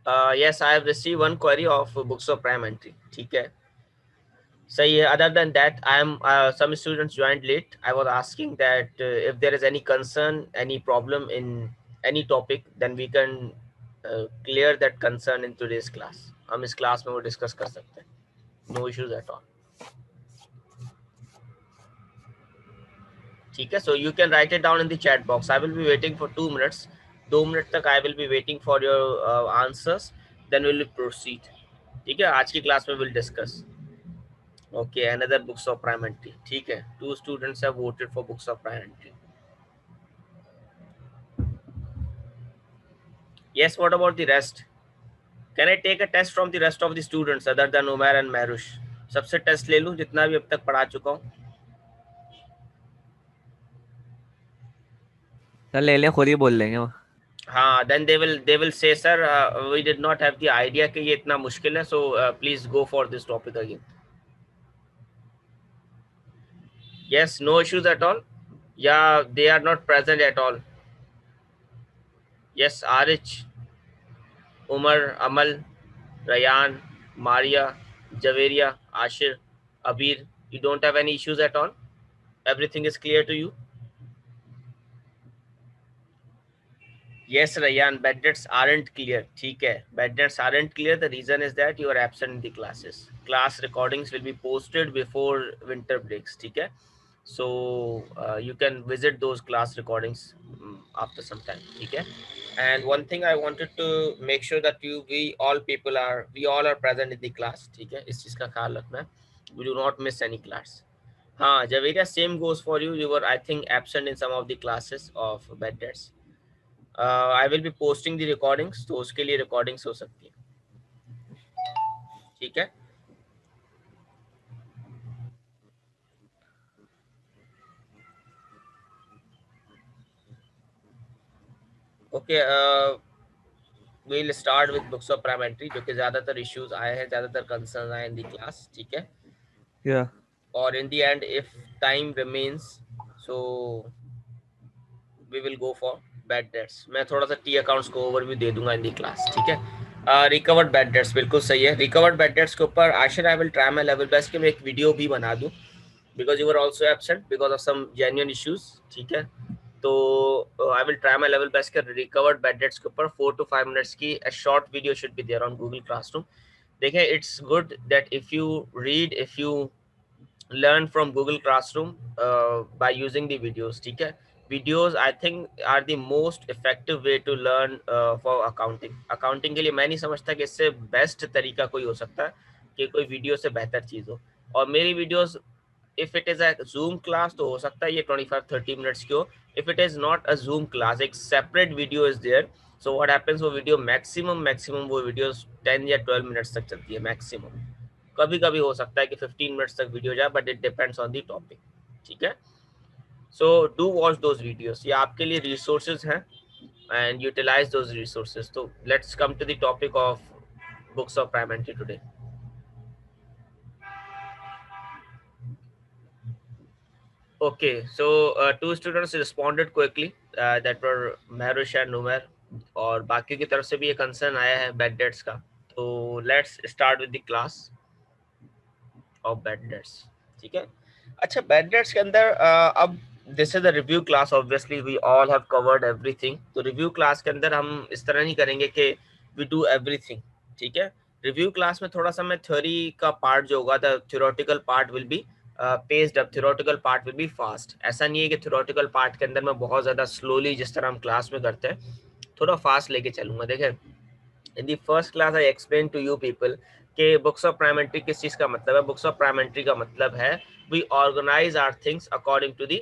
Yes, I have received one query of books of prime entry. ठीक है, सही है. Other than that, I am some students joined late. I was asking that if there is any concern, any problem in any topic, then we can clear that concern in today's class. हम इस class में वो discuss कर सकते हैं. No issues at all. ठीक है, so you can write it down in the chat box. I will be waiting for 2 minutes. 2 minute तक I will be waiting for your answers. Then we will proceed. ठीक है, आज की class में we'll discuss. Okay, another books of prime entry. ठीक है, 2 students have voted for books of prime entry. Yes, what about the rest? Can I take a test from the rest of the students other than Umair and Marush? सबसे test ले लूं जितना भी अब तक पढ़ा चुका हूं. सर ले लें, खुद ही बोल लेंगे वो. हाँ, then they will say sir we did not have the idea कि ये इतना मुश्किल है, so please go for this topic again. Yes, no issues at all. Yeah, they are not present at all. Yes, Arich, Umar, Amal, Rayan, Maria, Javeria, Ashir, Abir, you don't have any issues at all? Everything is clear to you? Yes, Rayan, bad dates aren't clear. ठीक है, bad dates aren't clear. The reason is that you are absent in the classes. Class recordings will be posted before winter breaks. ठीक है, so you can visit those class recordings after some time. ठीक है, and one thing I wanted to make sure that we all are present in the class. ठीक है, इस चीज का ख्याल रखना है. We do not miss any class. हाँ, Javeria, same goes for you. You were, I think, absent in some of the classes of bad dates. I will be posting the recordings, तो उसके लिए रिकॉर्डिंग्स हो सकती है. ठीक है, okay. We'll start with books of prime entry, जो कि ज्यादातर इश्यूज आए हैं, ज्यादातर कंसर्न आए इन द क्लास. ठीक है, या और in the end if time remains, so we will go for bad debts. मैं थोड़ा सा टी अकाउंट्स को ओवरव्यू दे दूंगा इन द क्लास. ठीक है, रिकवर्ड बैड डेट्स, बिल्कुल सही है. रिकवर्ड बैड डेट्स के ऊपर Ashir I will try my level best कि मैं एक वीडियो भी बना दूं, because you were also absent because of some genuine issues. ठीक है, तो I will try my level best कर रिकवर्ड बैड डेट्स के ऊपर 4 to 5 मिनट्स की short video should be there on Google Classroom. देखें, it's good that if you read, if you learn from Google Classroom by using the videos. ठीक है, videos I think are the most effective way to learn for accounting. accounting के लिए मैं नहीं समझता कि इससे बेस्ट तरीका कोई हो सकता है कि कोई वीडियो से बेहतर चीज़ हो. और मेरी videos, if it is a Zoom class, तो हो सकता है ये 25-30 मिनट्स की हो. If it is not a Zoom class, एक separate video is there. So what happens, वो वीडियो मैक्सिमम वो वीडियोस 10 या 12 मिनट्स तक चलती है मैक्सिमम. कभी कभी हो सकता है कि 15 मिनट्स तक वीडियो जाए, but it depends on the topic. ठीक है, so do watch those videos, ये आपके लिए रिसोर्सेज हैं एंड यूटिलाइज दोज रिसोर्सेज. तो let's come to the topic of books of prime entry today. Okay, so 2 students responded quickly, that were Maherush and Numer, और बाकी की तरफ से भी ये कंसर्न आया है बैड डेट्स का. तो let's start with the class of bad debts. ठीक है, अच्छा, बैड डेट्स के अंदर अब this is the review class. Obviously we all have covered everything. तो रिव्यू क्लास के अंदर हम इस तरह नहीं करेंगे कि वी डू एवरीथिंग. ठीक है, रिव्यू क्लास में थोड़ा सा मैं थ्योरी का पार्ट जो होगा, the theoretical part will be paced up, theoretical part will be fast. ऐसा नहीं है कि थ्योरेटिकल पार्ट के अंदर मैं बहुत ज़्यादा स्लोली, जिस तरह हम क्लास में करते हैं, थोड़ा फास्ट लेके चलूंगा. देखें, in the first class I explain to you people कि बुक्स ऑफ प्राइम एंट्री किस चीज़ का मतलब है. बुक्स ऑफ प्राइम एंट्री का मतलब है we organize our things according to the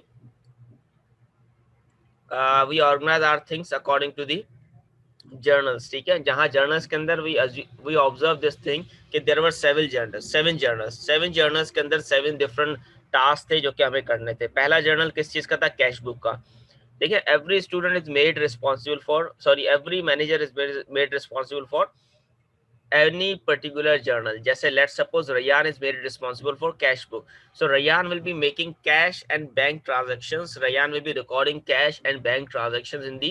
journals. ठीक है, जहां जर्नल्स के अंदर वी ऑब्जर्व दिस थिंग कि देयर वर सेवन जर्नल्स के अंदर 7 डिफरेंट टास्क थे जो कि हमें करने थे. पहला जर्नल किस चीज का था? कैश बुक का. देखिए, every student is made responsible for, sorry, every manager is made responsible for any particular journal. जैसे let's suppose Rayan is made responsible for cash book, so Rayan will be making cash and bank transactions. Rayan will be recording cash and bank transactions in the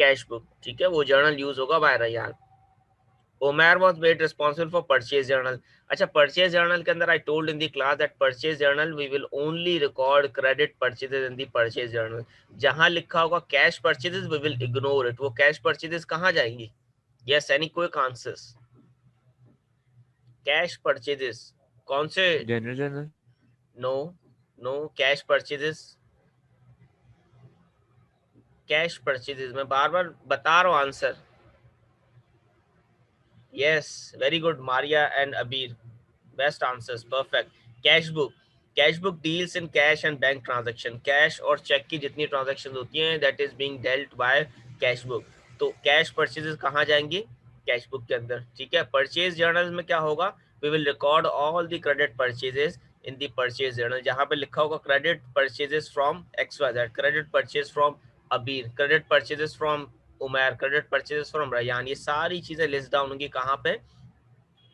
cash book. ठीक है, वो journal use होगा by Rayan. Omer was made responsible for purchase journal. अच्छा, purchase journal के अंदर I told in the class that purchase journal we will only record credit purchases in the purchase journal. जहाँ लिखा होगा cash purchases we will ignore it. वो cash purchases कहाँ जाएंगी? Yes, any quick answers? Cash purchases कौन से? General general No, no cash purchases. Cash purchases मैं बार बार बता रहा हूँ answer. Yes, very good, Maria and Abir. Best answers, perfect. Cash book. Cash book deals in cash and bank transaction. Cash और check की जितनी transaction होती हैं that is being dealt by cash book. तो कैश परचेजेस कहाँ जाएंगी? Cash book के अंदर. ठीक है. परचेज जर्नल में क्या होगा? We will record all the credit purchases in the purchase journal. जहाँ पे लिखा होगा credit purchases from XYZ, credit purchase from Abir, credit purchases from Umair, credit purchase from Ryan, ये सारी चीजें लिस्ट डाउन होंगी कहाँ पे?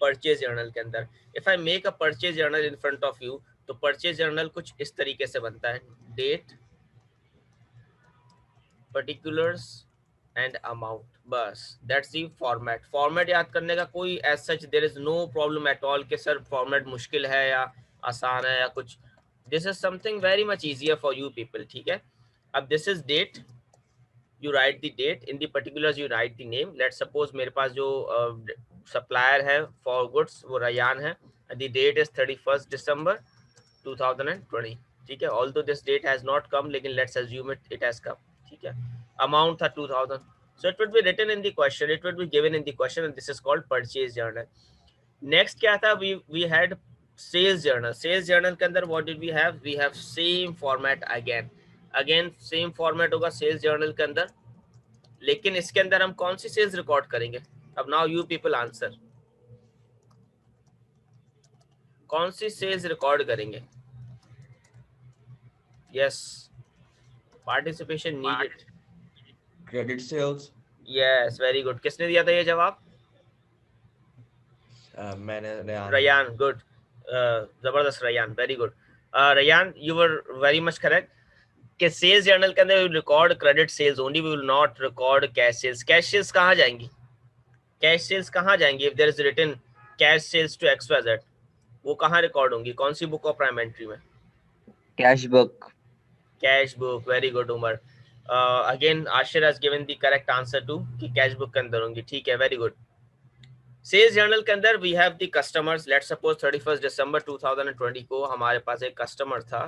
परचेज जर्नल के अंदर. If I make a purchase journal in front of you, तो परचेज जर्नल कुछ इस तरीके से बनता है. Date, particulars and amount. बस दैट्स दी फॉर्मेट. फॉर्मेट याद करने का कोई as such there is no problem at all कि सर फॉर्मेट मुश्किल है या आसान है या कुछ. This is something very much easier for you people. ठीक है. अब this is date, you write the date, in the particulars you write the name. Let's suppose मेरे पास जो supplier है for goods वो रयान है, the date is 31st December 2020. ठीक है. Although this date has not come, लेकिन let's assume it has come. ठीक है. Amount था 2000. So it would be written in the question, it would be given in the question, and this is called purchase journal. Next क्या था? We had sales journal. Sales journal के अंदर what did we have? We have same format again. Same format होगा sales journal के अंदर, लेकिन इसके अंदर हम कौन सी सेल्स रिकॉर्ड करेंगे? अब नाउ यू पीपल आंसर. कौन सी सेल्स रिकॉर्ड करेंगे? Yes, participation needed. Credit sales. Yes, very good. किसने दिया था ये जवाब? मैंने. रयान. गुड, जबरदस्त Ryan, very good. Ryan, you were very much correct कि सेल्स जर्नल के अंदर record credit sales only, we will not record cash sales. Cash sales कहाँ जाएंगी? कैश सेल्स कहाँ जाएंगी? If there is written cash sales to XYZ, वो कहाँ record होंगी? कौन सी बुक ऑफ प्राइम एंट्री में? Cash book. Cash book. Very good Umar. Again Ashir has given the correct answer too कि कैश बुक के अंदर होंगी. ठीक है, वेरी गुड. सेल्स जर्नल के अंदर we have the customers. Let's suppose 31 दिसंबर 2020 को हमारे पास एक कस्टमर था,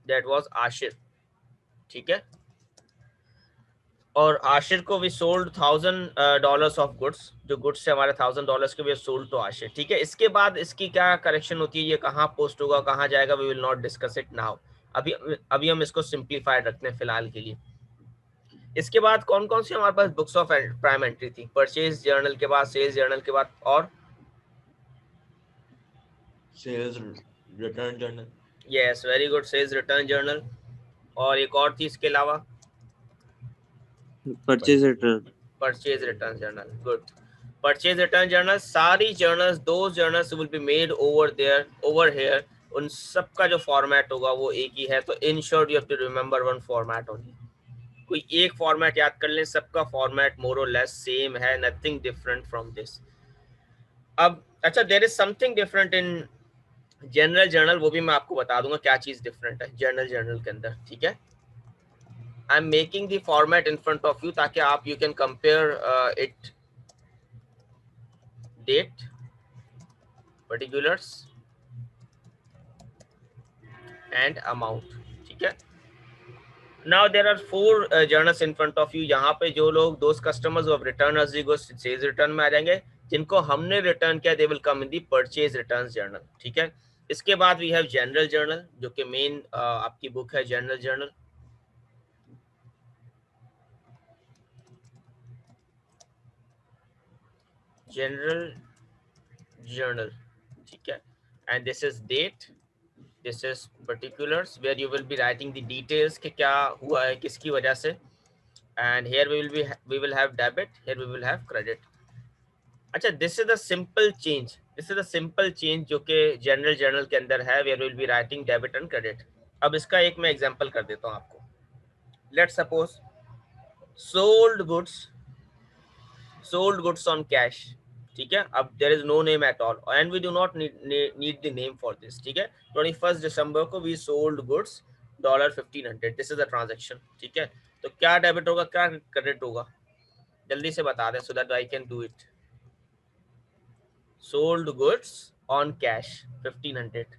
दैट वाज आशिर. ठीक है. और आशिर को वी सोल्ड $1000 ऑफ गुड्स. जो गुड्स से हमारे $1000 के वी सोल्ड टू आशिर. ठीक है. इसके बाद इसकी क्या करेक्शन होती है? ये कहाँ पोस्ट होगा, कहाँ जाएगा? We will not discuss it now. अभी हम इसको सिंप्लीफाइड रखते हैं फिलहाल के लिए. इसके बाद कौन कौन सी हमारे पास बुक्स ऑफ प्राइम एंट्री थी? परचेज जर्नल के बाद, सेल्स जर्नल के बाद, और sales return journal. Yes, very good, sales return journal. और एक और थी इसके अलावा, purchase return. Purchase return journal. Good. Purchase return journal, सारी journals, those journals will be made over there, over here. उन सब का जो फॉर्मेट होगा वो एक ही है. तो in short you have to remember one format only. कोई एक फॉर्मेट याद कर लें, सबका फॉर्मेट मोर और लेस सेम है, नथिंग डिफरेंट फ्रॉम दिस. अब अच्छा, there is something different in general journal, वो भी मैं आपको बता दूंगा क्या चीज डिफरेंट है जनरल जर्नल के अंदर. ठीक है. I am making the format in front of you ताकि आप you can compare it. Date, particulars and amount. ठीक है. Now there are 4 journals in front of you. यहाँ पे जो लोग those customers who have returned as they go sales return में आ जाएंगे. जिनको हमने रिटर्न किया they will come in the purchase returns journal. ठीक है. इसके बाद we have general journal जो कि मेन आपकी बुक है general journal. General journal. ठीक है. And this is date. This is particulars where you will be writing the details कि क्या हुआ है, किसकी वजह से. And here we will have debit, here we will have credit. अच्छा, this is the simple change. This is the simple change जो कि general journal के अंदर है, where we will be writing debit and credit. अब इसका एक मैं example कर देता हूँ आपको. Let's suppose sold goods sold goods on cash, ठीक है. अब there is no name at all and we do not need the name for this, ठीक है. 21st December को we sold goods $1500. this is a transaction, ठीक है. तो क्या डेबिट होगा क्या क्रेडिट होगा, जल्दी से बता दें so that I can do it. sold goods on cash 1500,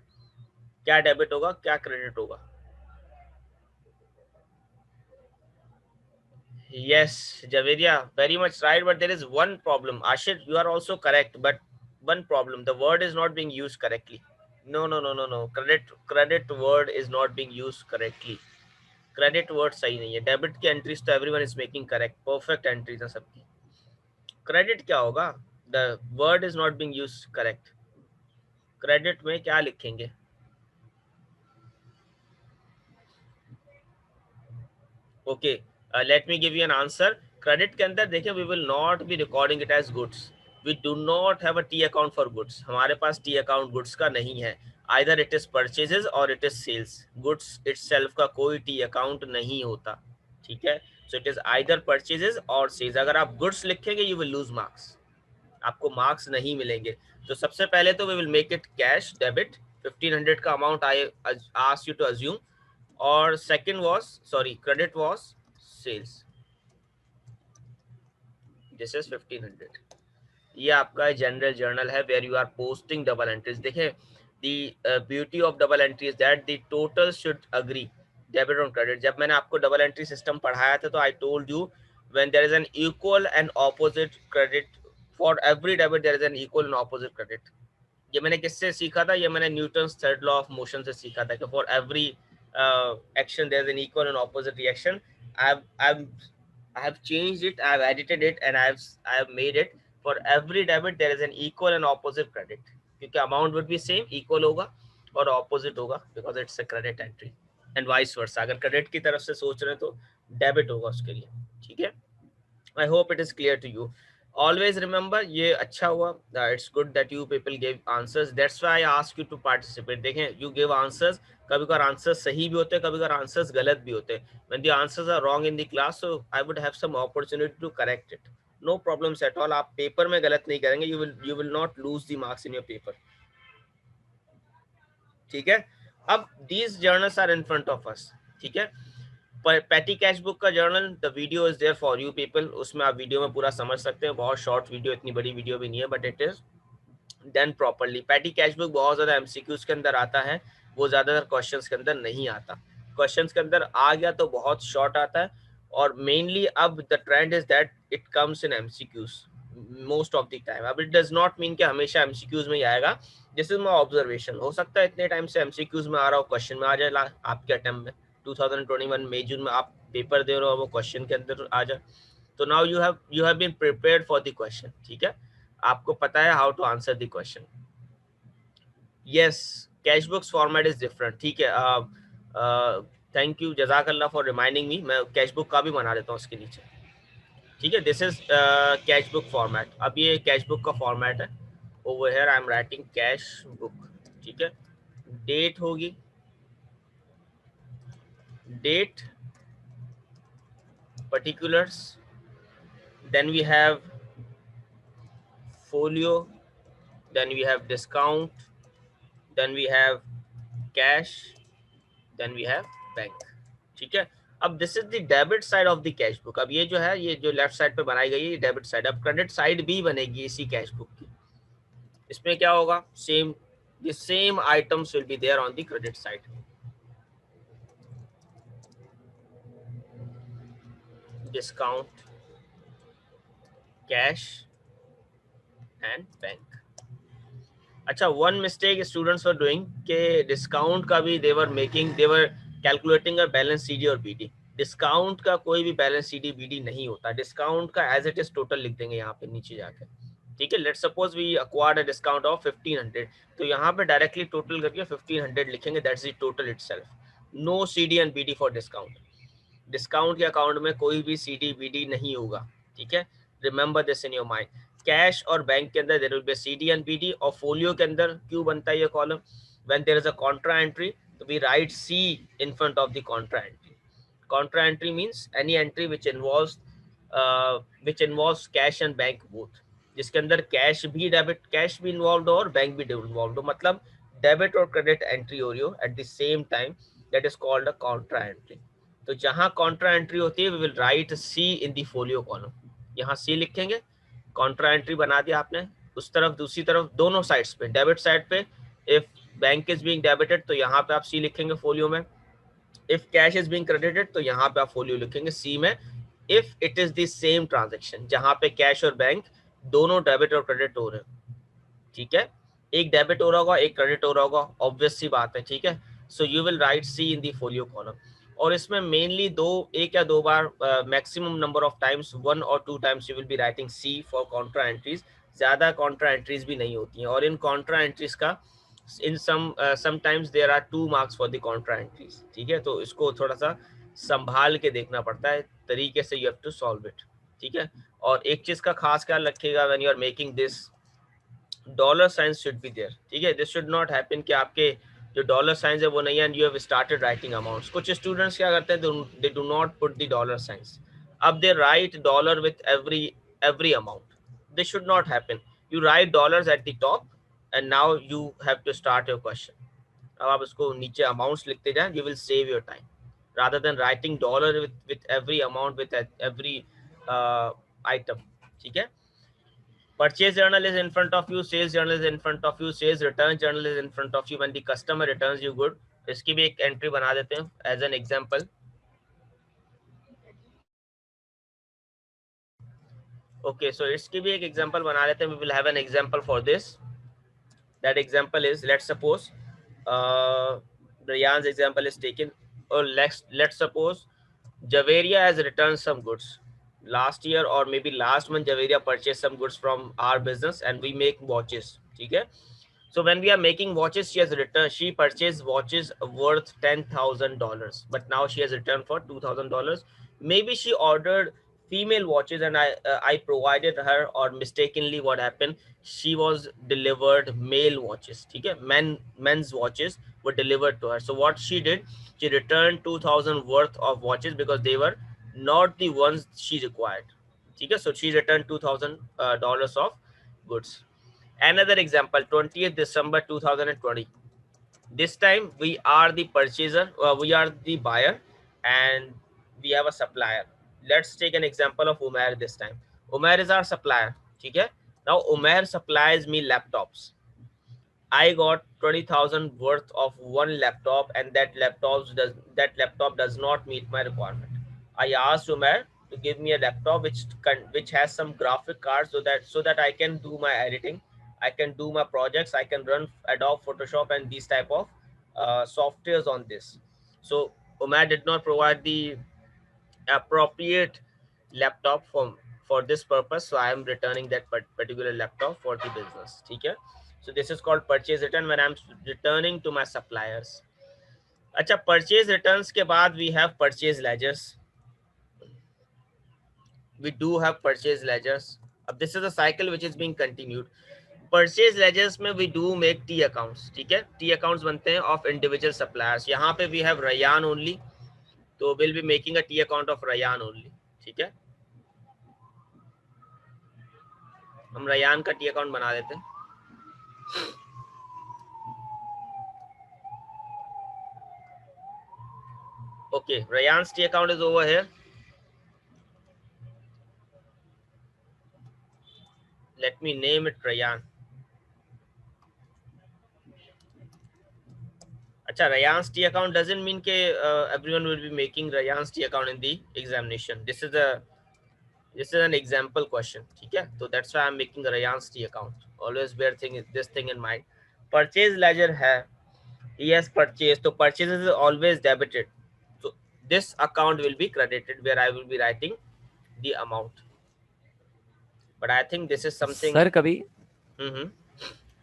क्या डेबिट होगा क्या क्रेडिट होगा. Yes, Javeria, very much right, but there is one problem. Ashit, you are also correct, but one problem. The word is not being used correctly. No, no, no, no, no. Credit word is not being used correctly. Credit word सही नहीं है. Debit की entries तो everyone is making correct. Perfect entries हैं सबकी. Credit क्या होगा? The word is not being used correct. Credit में क्या लिखेंगे? Okay. Let me give you an answer. Credit के अंदर देखिए we will not be recording it as goods. We do not have a T account for goods. हमारे पास T account goods का नहीं है. Either it is purchases or it is sales. Goods itself का कोई T account नहीं होता, ठीक है. So it is either purchases or sales. अगर आप goods लिखेंगे you will lose marks. आपको marks नहीं मिलेंगे. तो सबसे पहले तो we will make it cash debit. 1500 का amount I asked you to assume. और second was sorry credit was sales. This is 1500. ये आपका जनरल जर्नल है where you are posting double entries. देखिए the beauty of double entry is that the total should agree debit on credit. जब मैंने आपको double entry system पढ़ाया था तो I told you when there is an equal and opposite credit, for every debit there is an equal and opposite credit. ये मैंने किससे सीखा था, ये मैंने Newton's third law of motion से सीखा था कि for every action there is an equal and opposite reaction. I have changed it, I have edited it and I have made it for every debit there is an equal and opposite credit, क्योंकि amount would be same, equal होगा और opposite होगा because it's a credit entry and vice versa. अगर credit की तरफ से सोच रहे हैं तो debit होगा उसके लिए, ठीक है. I hope it is clear to you. Always remember, ये अच्छा हुआ. It's good that you people gave answers. That's why I ask you to participate. देखें, you give answers. कभी कभार answers सही भी होते हैं, कभी कभार answers गलत भी होते हैं. When the answers are wrong in the class, so I would have some opportunity to correct it. No problems at all. आप पेपर में गलत नहीं करेंगे. You will not lose the marks in your paper. ठीक है. अब these journals are in front of us. ठीक है. पैटी कैश बुक का journal, the video is there for you people. उसमें आप वीडियो में पूरा समझ सकते हैं. बहुत शॉर्ट वीडियो, इतनी बड़ी वीडियो भी नहीं है, but it is done properly. Patty cash book बहुत ज्यादा एमसीक्यूज के अंदर आता है, वो ज्यादातर क्वेश्चंस के अंदर नहीं आता. क्वेश्चंस के अंदर आ गया तो बहुत शॉर्ट आता है. और मेनली अब the trend is that it comes in MCQs most of the time. अब इट डज नॉट मीन कि हमेशा एमसीक्यूज में ही आएगा. This is my observation. हो सकता है इतने टाइम से एमसीक्यूज में आ रहा हो, क्वेश्चन में आ जाए आपके अटेम्प्ट में. 2021 मई जून में आप पेपर दे रहे हो, वो क्वेश्चन के अंदर आ जाए. तो now you have been prepared for the question. ठीक है, आपको पता है how to answer the question. Yes, cash books format is different. ठीक है, थैंक यू, जज़ाकल्लाह फॉर रिमाइंडिंग मी. मैं कैश बुक का भी बना देता हूँ उसके नीचे. ठीक है, this is cash book format. अब ये कैश बुक का फॉर्मेट है. Over here I am writing cash book. ठीक है, डेट होगी, date, particulars, then we have folio, then we have discount, then we have cash, then we have bank. ठीक है, अब this is the debit side of the cash book. अब ये जो है, ये जो लेफ्ट साइड पे बनाई गई है, ये डेबिट साइड. अब क्रेडिट साइड भी बनेगी इसी कैश बुक की. इसमें क्या होगा, same, the same items will be there on the credit side. Discount, cash and bank. अच्छा, one mistake students were doing के डिस्काउंट का भी they were calculating a balance CD और बीडी. डिस्काउंट का कोई भी बैलेंस सीडी बीडी नहीं होता. डिस्काउंट का एज इट इज टोटल लिख देंगे यहाँ पे नीचे जाकर. ठीक है, let's suppose we acquired a discount of 1500, तो यहाँ पे डायरेक्टली टोटल करके 1500 लिखेंगे. That's the total itself. No CD and BD for discount. Discount के अकाउंट में कोई भी सीडी बीडी नहीं होगा. ठीक है, remember this in your mind. Cash और बैंक के अंदर there will be CD and BD. और फोलियो के अंदर क्यों बनता है ये column, when there is a contra entry तो we write C in front of the contra entry. Contra entry means any entry which involves which involves cash and bank both, जिसके अंदर कैश भी इन्वॉल्व हो और bank भी involve हो, मतलब debit और क्रेडिट एंट्री हो रही हो at the same time, that is called a contra entry. तो जहां कॉन्ट्रा एंट्री होती है we will write C in the folio column, यहाँ सी लिखेंगे, कॉन्ट्रा एंट्री बना दिया आपने। उस तरफ दूसरी तरफ दोनों साइड्स पे, डेबिट साइड पे if bank is being debited तो यहाँ पे आप सी लिखेंगे फोलियो में, if cash is being credited तो यहाँ पे आप फोलियो लिखेंगे सी में, if it is the same transaction जहाँ पे कैश और बैंक दोनों डेबिट और क्रेडिट हो रहे हैं, ठीक है, एक डेबिट हो रहा होगा एक क्रेडिट हो रहा होगा, ऑब्वियस सी बात है, ठीक है। So you will write C in the folio column, और इसमें मेनली एक या दो बार, maximum number of times 1 or 2 times you will be writing C for contra entries, ज्यादा कॉन्ट्रा एंट्रीज भी नहीं होती हैं, और इन कॉन्ट्रा एंट्रीज का in sometimes there are 2 marks for the contra entries, ठीक है। तो इसको थोड़ा सा संभाल के देखना पड़ता है, तरीके से you have to solve it, ठीक है। और एक चीज का खास ख्याल रखिएगा, when you are making this dollar signs should be there, ठीक है, दिस शुड नॉट हैपन कि आपके जो डॉलर साइंस है वो नहीं है and you have started writing amounts. कुछ स्टूडेंट्स क्या करते हैं, they do not put the dollar signs, अब they write dollar with every amount, this should not happen, you write dollars at the top and now you have to start your question. अब आप इसको नीचे amounts लिखते जाएं, you will save your time rather than writing dollar with every amount with every item, ठीक है। Purchase journal is in front of you, sales journal is in front of you, sales return journal is in front of you when the customer returns you good, इसकी भी एक entry बना देते हैं as an example। Okay, so इसकी भी एक example बना लेते हैं, we will have an example for this। That example is, let's suppose Rayan's example is taken, or let's suppose Javeria has returned some goods last year or maybe last month. Javeria purchased some goods from our business and we make watches, okay? So when we are making watches, she purchased watches worth $10,000, but now she has returned for $2,000. Maybe she ordered female watches and I provided her, or mistakenly what happened, she was delivered male watches, okay? Men's watches were delivered to her. So what she did, she returned 2,000 worth of watches because they were not the ones she required, okay? So she returned $2,000 of goods. Another example, 20th December 2020. This time we are the purchaser, we are the buyer, and we have a supplier. Let's take an example of Umair this time. Umair is our supplier, okay? Now Umair supplies me laptops. I got 20,000 worth of one laptop, and that laptop does not meet my requirement. I asked Umair to give me a laptop which has some graphic cards, so that I can do my editing, I can do my projects, I can run Adobe Photoshop and these type of softwares on this. So Umair did not provide the appropriate laptop for this purpose, so I am returning that particular laptop for the business, okay? So this is called purchase return when I'm returning to my suppliers. अच्छा, purchase returns के बाद we have purchase ledgers. We do have purchase ledgers. अब this is a cycle which is being continued. Purchase ledgers में we do make T accounts, ठीक है? T accounts बनते हैं of individual suppliers. यहाँ पे we have Rayan only, तो we'll be making a T account of Rayan only, ठीक है? हम रयान का टी अकाउंट बना देते हैं। Okay, Rayan's T account is over here. Let me name it Rayan. अच्छा, Rayan's T account doesn't mean कि everyone will be making Rayan's T account in the examination. This is an example question, ठीक है? So that's why I'm making Rayan's T account. Always bear this thing in mind. Purchase ledger है, he has purchased, तो purchases is always debited. So this account will be credited where I will be writing the amount. But I think this is something.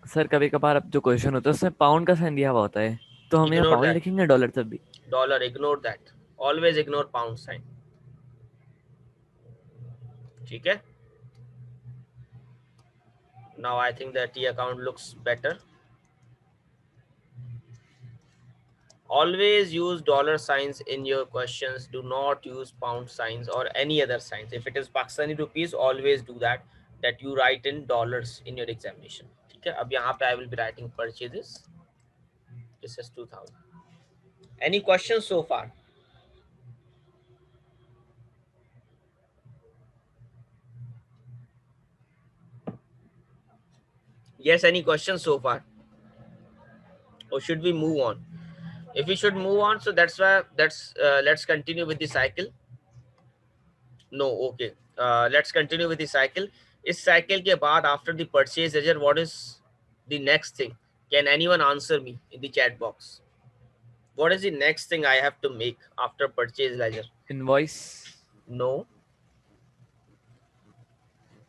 Sir कभी कभार अब जो question होता है उसमें pound का साइन दिया हुआ होता है, तो हम यहाँ Ignore पाउंड that. लिखेंगे डॉलर तब भी? Dollar, ignore that. Always ignore pound sign. ठीक है? Now I think the T account looks better. Always use dollar signs in your questions. Do not use pound signs or any other signs. If it is Pakistani rupees, always do that, that you write in dollars in your examination. ठीक है, अब यहाँ पे I will be writing purchases. This is 2000. Any questions so far? Yes, any questions so far? Or should we move on? If we should move on, so that's why let's continue with the cycle. No, okay. Let's continue with the cycle. इस cycle के बाद after the purchase ledger, what is the next thing? Can anyone answer me in the chat box? What is the next thing I have to make after purchase ledger? Invoice, No.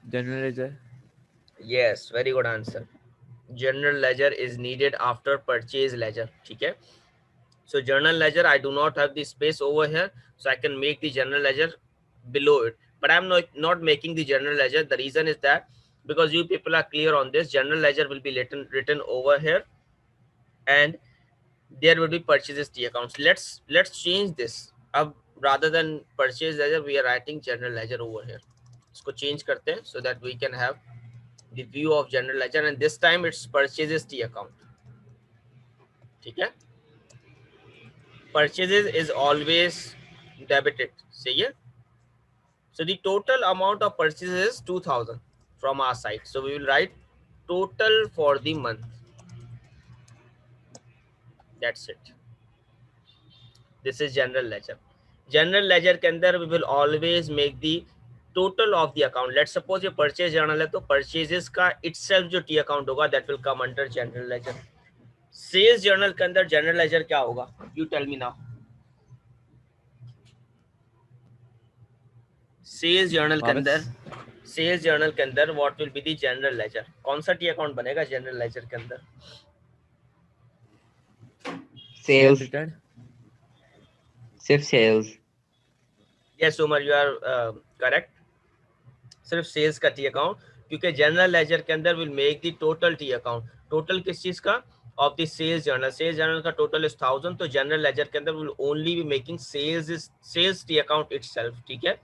general ledger. Yes, very good answer. General ledger is needed after purchase ledger. ठीक है. So journal ledger, I do not have the space over here, so I can make the general ledger below it. But I'm not making the general ledger. The reason is that because you people are clear on this, general ledger will be written over here, and there will be purchases T accounts. Let's change this. Ab, rather than purchase ledger, we are writing general ledger over here. इसको change करते हैं so that we can have the view of general ledger, and this time it's purchases T account. ठीक है? Purchases is always debited. See here? So the total amount of purchases is 2000 from our side. So we will write total for the month. That's it. This is general ledger. General ledger के अंदर we will always make the total of the account. Let's suppose ये purchase journal है, तो purchases का itself जो T account होगा, that will come under general ledger. Sales journal के अंदर general ledger क्या होगा? You tell me now. Sales journal के अंदर what will be the general ledger? कौन सा टी अकाउंट बनेगा जनरल लेजर के अंदर? Sales. Return. सिर्फ sales. Yes Umar, you are correct. सिर्फ सेल्स का टी अकाउंट, क्योंकि जनरल लेजर के अंदर will make the total T account. Total किस चीज का? Of the sales journal. Sales journal का टोटल इज 1000, तो जनरल लेजर के अंदर will only B making sales T account itself. ठीक है,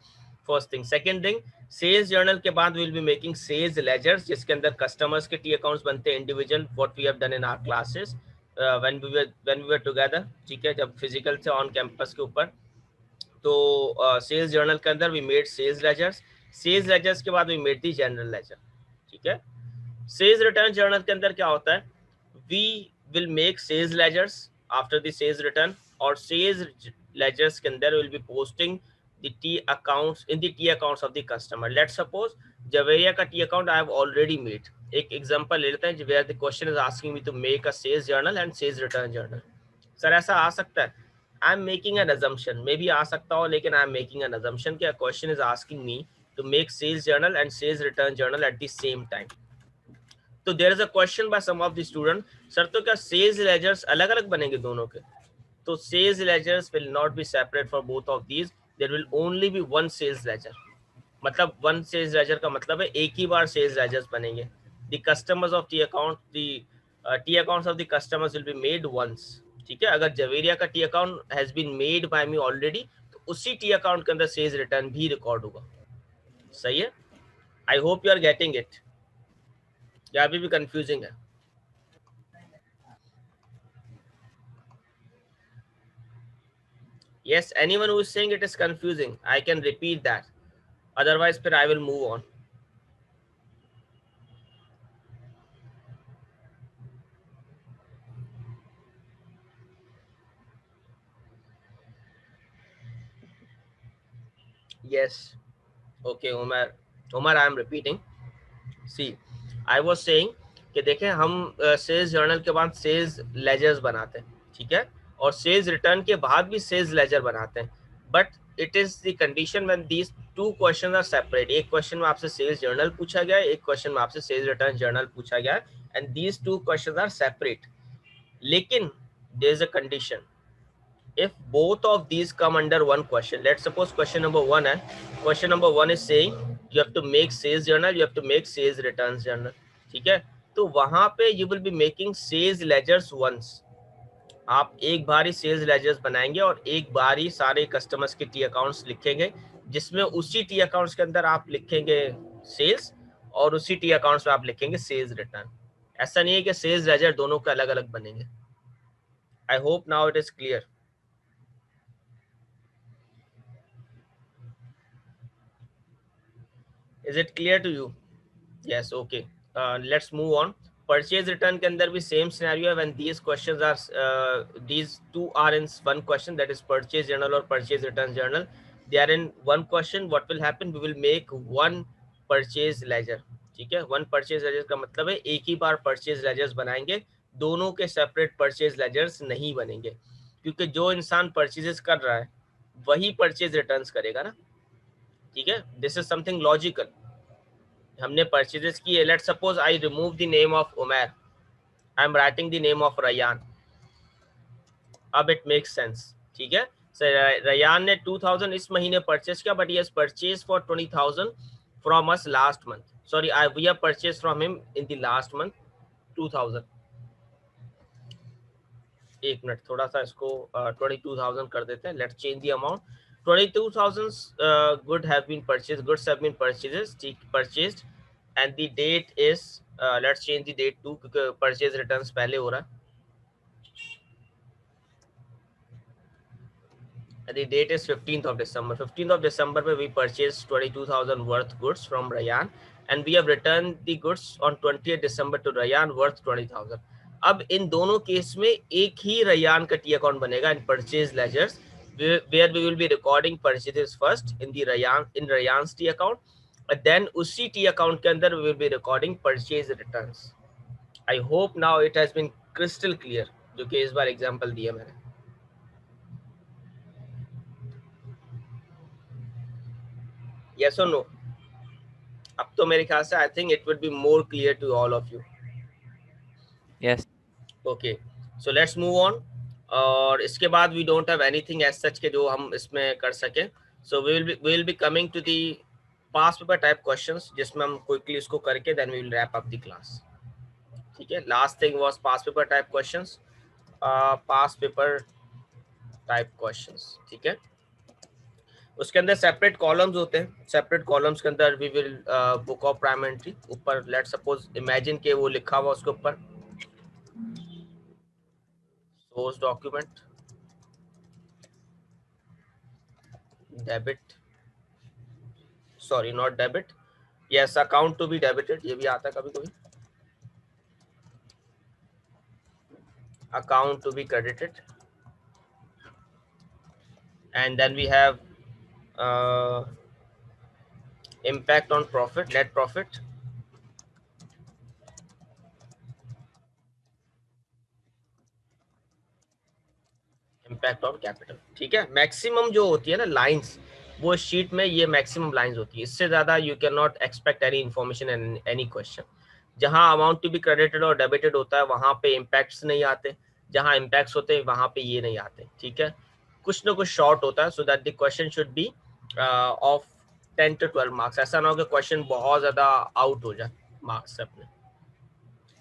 first thing. Second thing, sales journal के बाद will be making sales ledgers, जिसके अंदर कस्टमर्स के टी अकाउंट्स बनते हैं individual, what we have done in our classes when we were together. ठीक है, जब फिजिकल से ऑन कैंपस के ऊपर. तो सेल्स जर्नल के अंदर we made sales ledgers. Sales ledgers के बाद we made the general ledger. ठीक है. सेल्स रिटर्न जर्नल के अंदर क्या होता है? We will make sales ledgers after the sales return, और सेल्स लेजर्स के अंदर will be posting the T accounts in the T accounts of the customer. Let's suppose Javeria का T account I have already made. एक example ले लेते हैं where the question is asking me to make a sales journal and sales return journal. Sir ऐसा आ सकता है? I am making an assumption. मे भी आ सकता हो, लेकिन I am making an assumption कि a question is asking me to make sales journal and sales return journal at the same time. तो there is a question by some of the student, sir तो क्या sales ledgers अलग अलग बनेंगे दोनों के? तो sales ledgers will not be separate for both of these. There will only be one sales ledger. मतलब one sales ledger का मतलब है एक ही बार sales ledgers बनेंगे. The customers of T account, the T accounts of the customers will be made once. ठीक है, अगर जवेरिया का T account has been made by me already, तो उसी T account के अंदर sales return भी रिकॉर्ड होगा. सही है? I hope you are getting it. या अभी भी confusing है? Yes, anyone who is saying it is confusing, I can repeat that. Otherwise, फिर I will move on. Yes. Okay, Umar, I am repeating. See, I was saying कि देखें हम sales journal के बाद सेल्स लेजर्स बनाते हैं. ठीक है, और सेल्स रिटर्न के बाद भी सेल्स लेजर बनाते हैं. But it is the condition when these two question are separate. एक क्वेश्चन में आपसे सेल्स जर्नल पूछा गया है, एक क्वेश्चन में आपसे सेल्स रिटर्न जर्नल पूछा गया है, and these two question are separate. लेकिन there is a condition. If both of these come under one question, let's suppose question number 1 and question number 1 is saying you have to make sales journal, you have to make sales returns journal. ठीक है, तो वहां पे you will be making sales ledgers once. आप एक बार ही sales ledgers बनाएंगे और एक बार ही सारे कस्टमर्स के टी अकाउंट्स लिखेंगे, जिसमें उसी टी अकाउंट्स के अंदर आप लिखेंगे सेल्स और उसी टी अकाउंट्स में आप लिखेंगे सेल्स रिटर्न। ऐसा नहीं है कि सेल्स लेजर दोनों के अलग अलग बनेंगे। I hope now it is clear. Is it clear to you? Yes, okay. Let's move on. Purchase return के अंदर भी same scenario है when these questions are these two are in one question, that is purchase journal or purchase return journal. They are in one question. What will happen? We will make one purchase ledger. ठीक है, one purchase ledger का मतलब है एक ही बार purchase ledgers बनाएंगे, दोनों के separate purchase ledgers नहीं बनेंगे, क्योंकि जो इंसान purchases कर रहा है वही purchase returns करेगा ना। ठीक है, this is something logical. हमने परचेजेस किए, let suppose I remove the name of Umar, I am writing the name of Ryan. अब इट मेक्स सेंस। ठीक है, रयान ने 2000 इस महीने परचेज किया, but he has purchase for 20,000 from us last month, sorry we have purchase from him in the last month 2000। एक minute, थोड़ा सा इसको 22,000 कर देते हैं। Let's change the amount. 22,000 good have been purchased, goods have been purchased and the date is let's change the date to, क्योंकि purchase returns पहले हो रहा है। The date is 15th of December. 15th of December में we purchased 22,000 worth goods from Rayan and we have returned the goods on 20th December to Rayan worth 20,000. अब इन दोनों case में एक ही रयान का टी अकाउंट बनेगा in purchase ledgers, where we will be recording purchases first in the Rayan's T account, and then उसी T account के अंदर we will be recording purchase returns. I hope now it has been crystal clear, जो कि इस बार example दिया मैंने। Yes or no? अब तो मेरे ख्याल से I think it would be more clear to all of you. Yes. Okay, so let's move on. और इसके बाद we don't have anything as such के जो हम इसमें कर सके. So we will be coming to the past paper type questions, जिसमें हम quickly इसको करके then we will wrap up the class. ठीक है, last thing was past paper type questions. Past paper type questions. ठीक है, उसके अंदर सेपरेट कॉलम्स होते हैं। सेपरेट कॉलम्स के अंदर we will book of prime entry ऊपर लेट सपोज इमेजिन के वो लिखा हुआ उसके ऊपर source document, debit, sorry not debit, yes account to be debited, ये भी आता है कभी कभी, account to be credited, and then we have impact on profit, net profit, impact on capital. ठीक है, मैक्सिमम जो होती है ना लाइंस, वो शीट में ये मैक्सिमम लाइंस होती है, इससे ज्यादा you can not expect any information in any question. जहां अमाउंट टू बी क्रेडिटेड और डेबिटेड होता है वहां पे इम्पैक्ट्स नहीं आते, जहां इम्पैक्ट्स होते हैं वहां पे ये नहीं आते। ठीक है, कुछ ना कुछ शॉर्ट होता है, so that the question should be of 10 to 12 marks. ऐसा ना हो कि क्वेश्चन बहुत ज्यादा आउट हो जाए मार्क्स से अपने।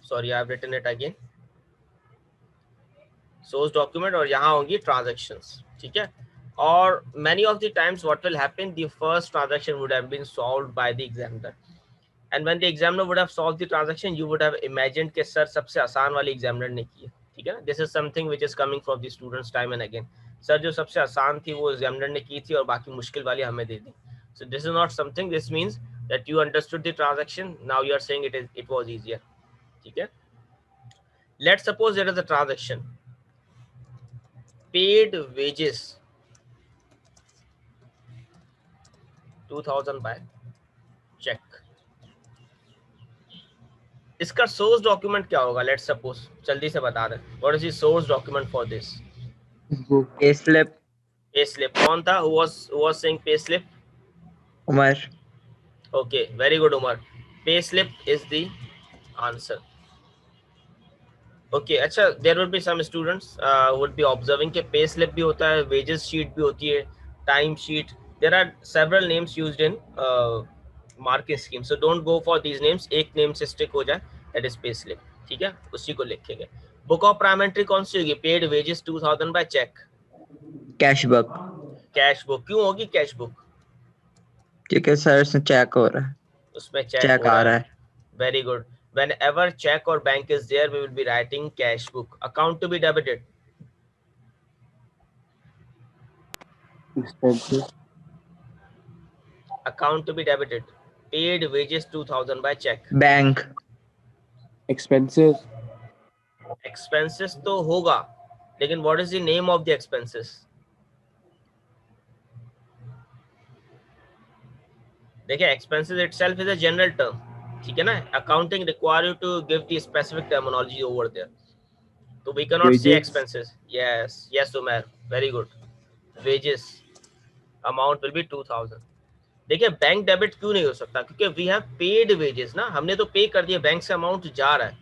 Sorry I have written it again, source document और यहाँ होंगी ट्रांजैक्शंस। ठीक है, और many of the times what will happen, the first transaction would have been solved by the examiner, and when the examiner would have solved the transaction you would have imagined कि sir सबसे आसान वाली examiner ने की है। ठीक है ना, this is something which is coming from the students time and again, sir जो सबसे आसान थी वो एग्जामिनर ने की थी और बाकी मुश्किल वाली हमें दे दी। So this is not something, this means that you understood the transaction, now you are saying it was easier. ठीक है, let's suppose there is a transaction, paid wages 2000 by check। इसका सोर्स डॉक्यूमेंट क्या होगा? Let's suppose, जल्दी से बता दें, what is the source document for this? Payslip. Payslip। कौन था who was saying payslip? Umar. Okay, very good Umar, payslip is the answer. Okay, अच्छा, there would be some students would be observing कि pay slip भी होता है, wages sheet भी होती है, time sheet, there are several names used in marking scheme, so don't go for these names, एक name से stick हो जाए, that is pay slip। ठीक है, उसी को लिखेंगे। बुक ऑफ प्राइम एंट्री कौन सी होगी? Paid wages 2000 by cheque. Cash book, cash book क्यों होगी कैश बुक? क्योंकि सर उसमें चेक हो रहा है, उसमें चेक चेक हो आ रहा रहा है। है। Very good. Whenever check or bank is there, we will be writing cash book. Account to be debited. Expenses. Account to be debited. Paid wages 2000 by check. Bank, Expenses. Expenses तो होगा, लेकिन what is the name of the expenses? देखिए, expenses itself is a general term, ठीक है ना? Accounting require you to give the specific terminology over there. So we cannot say Wages. expenses. Yes, yes, Umair. Very good. Wages amount will be 2000. देखिए, bank debit क्यों नहीं हो सकता? क्योंकि we have paid wages ना, हमने तो पे कर दिया, बैंक से अमाउंट जा रहा है.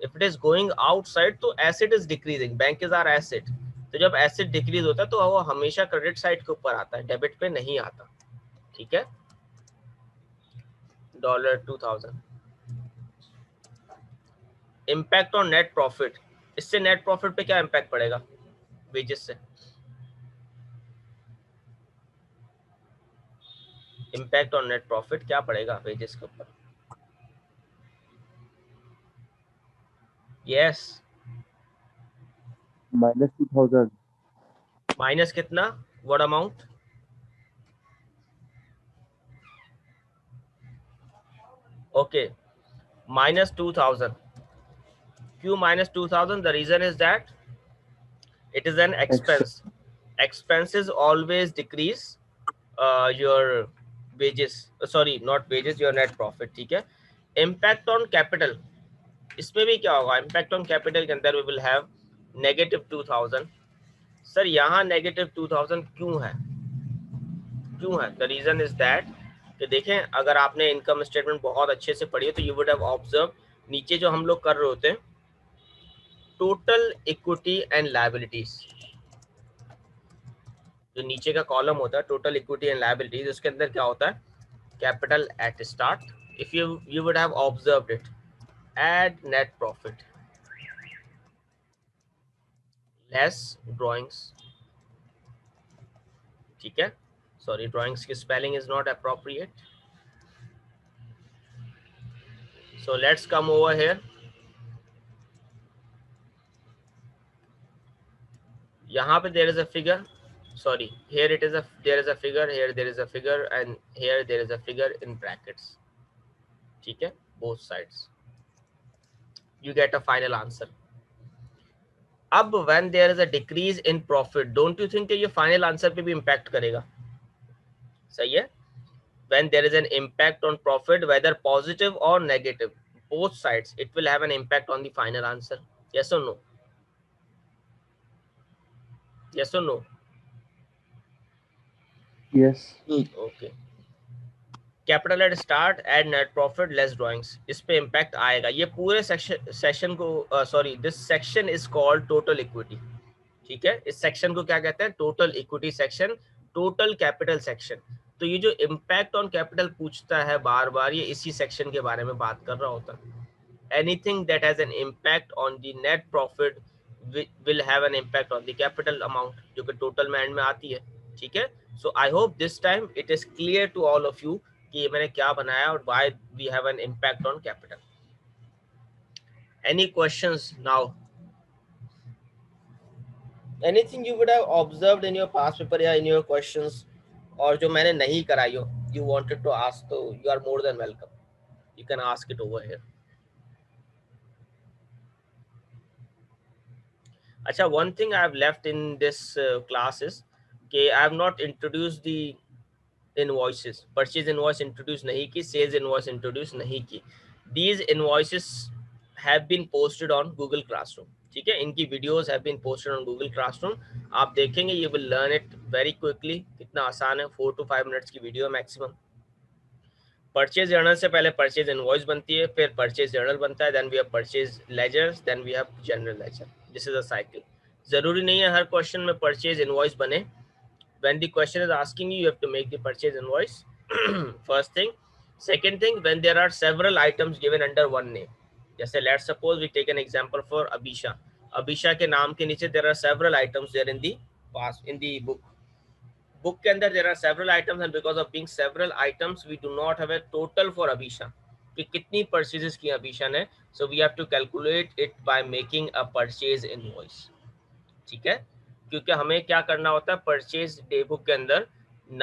If it is going outside तो asset is decreasing, bank is our asset. तो जब एसेट डिक्रीज होता है तो वो हमेशा क्रेडिट साइड के ऊपर आता है, डेबिट पे नहीं आता. ठीक है. $2000. Impact on net profit. इससे नेट प्रॉफिट पे क्या इम्पैक्ट पड़ेगा वेजेस से? इम्पैक्ट ऑन नेट प्रॉफिट क्या पड़ेगा वेजेस के ऊपर? यस. Minus 2000. माइनस कितना? What amount? Okay, minus 2000. क्यों minus 2000? The reason is that it is an expense. Expenses always decrease your wages. Sorry, not wages, your net profit. ठीक है. Impact on capital. इसमें भी क्या होगा? Impact on capital के अंदर we will have negative 2000. Sir यहाँ negative 2000 क्यों है? क्यों है? The reason is that कि देखें, अगर आपने इनकम स्टेटमेंट बहुत अच्छे से पढ़ी है तो यू वुड हैव ऑब्जर्व नीचे जो हम लोग कर रहे होते हैं टोटल इक्विटी एंड लायबिलिटीज, जो नीचे का कॉलम होता है टोटल इक्विटी एंड लायबिलिटीज, उसके अंदर क्या होता है? Capital at start. If you would have observed it, add net profit less drawings. ठीक है. सॉरी, ड्राइंग्स की spelling is not appropriate. So let's come over here. यहाँ पे there is a figure. Sorry, here it is there is a figure, here there is a figure, and here there is a figure in brackets. ठीक है, both sides. You get a final answer. अब when there is a decrease in profit, don't you think कि ये final answer पे भी impact करेगा? सही है. When there is an impact on profit, whether positive or negative, both sides, it will have an impact on the final answer. Yes or no? Yes or no? Yes. Okay. Capital at start, add net profit, less drawings, इस पे impact आएगा. ये पूरे section को sorry this section is called total equity. ठीक है. इस section को क्या कहते हैं? Total equity section, total capital section. तो ये जो इम्पैक्ट ऑन कैपिटल पूछता है बार बार, ये इसी सेक्शन के बारे में बात कर रहा होता है. Anything that has an impact on the net profit will have an impact on the capital amount, जो कि टोटल में एंड में आती है. ठीक है. So I hope this time it is clear to all of you कि मैंने क्या बनाया और why we have an impact on capital. Any questions now? Anything you would have observed in your past paper या in your questions, और जो मैंने नहीं कराई हो, you wanted to ask, तो you are more than welcome. You can ask it over here. अच्छा, one thing I have left in this class is कि I have not introduced the invoices. Purchase invoice introduce नहीं की, sales invoice introduce नहीं की. These invoices have been posted on Google Classroom. ठीक है. इनकी videos have been posted on Google Classroom. आप देखेंगे, you will learn it very quickly. कितना आसान है, 4 to 5 मिनट्स की वीडियो मैक्सिमम. परचेज जर्नल से पहले परचेज इनवॉइस बनती है, फिर परचेज जर्नल बनता है, then we have purchase ledgers, then we have general ledger. This is a cycle. जरूरी नहीं है हर क्वेश्चन में परचेज इनवॉइस बने. When the question is asking you, you have to make the purchase invoice. First thing. Second thing, when there are several items given under one name. जैसे let's suppose we take an example for Abisha. Abhisha के नाम के नीचे there are several items there in the past in the book के अंदर there are several items and because of being several items we do not have a total for Abhisha कि कितनी purchases की अभिशा ने, so we have to calculate it by making a purchase invoice. ठीक है, क्योंकि हमें क्या करना होता है परचेज डे बुक के अंदर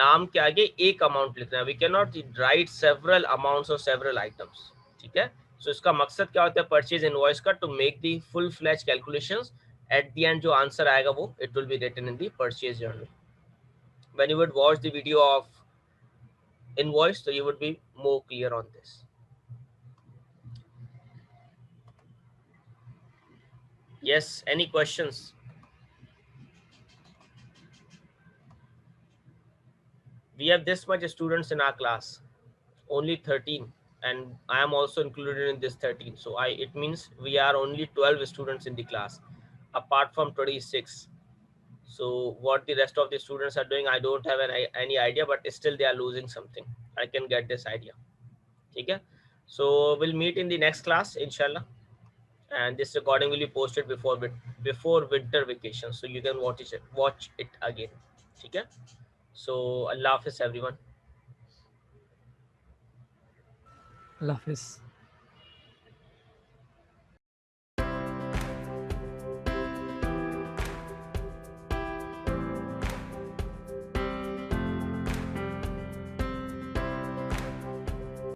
नाम के आगे एक अमाउंट लिखना है. We can not write several amounts और सेवरल आइटम्स. ठीक है, सो इसका मकसद क्या होता है परचेज इनवॉइस का, to make the full flash calculations. At the end जो आंसर आएगा वो it will be written in the purchase journal. When you would watch the video of invoice so you would be more clear on this. Yes, any questions? We have this much students in our class, only 13, and I am also included in this 13, so it means we are only 12 students in the class apart from 26. So what the rest of the students are doing I don't have any idea, but still they are losing something. I can get this idea. Okay, so we'll meet in the next class inshallah, and this recording will be posted before winter vacation, so you can watch it again. Okay, so Allah Hafiz everyone. Allah Hafiz.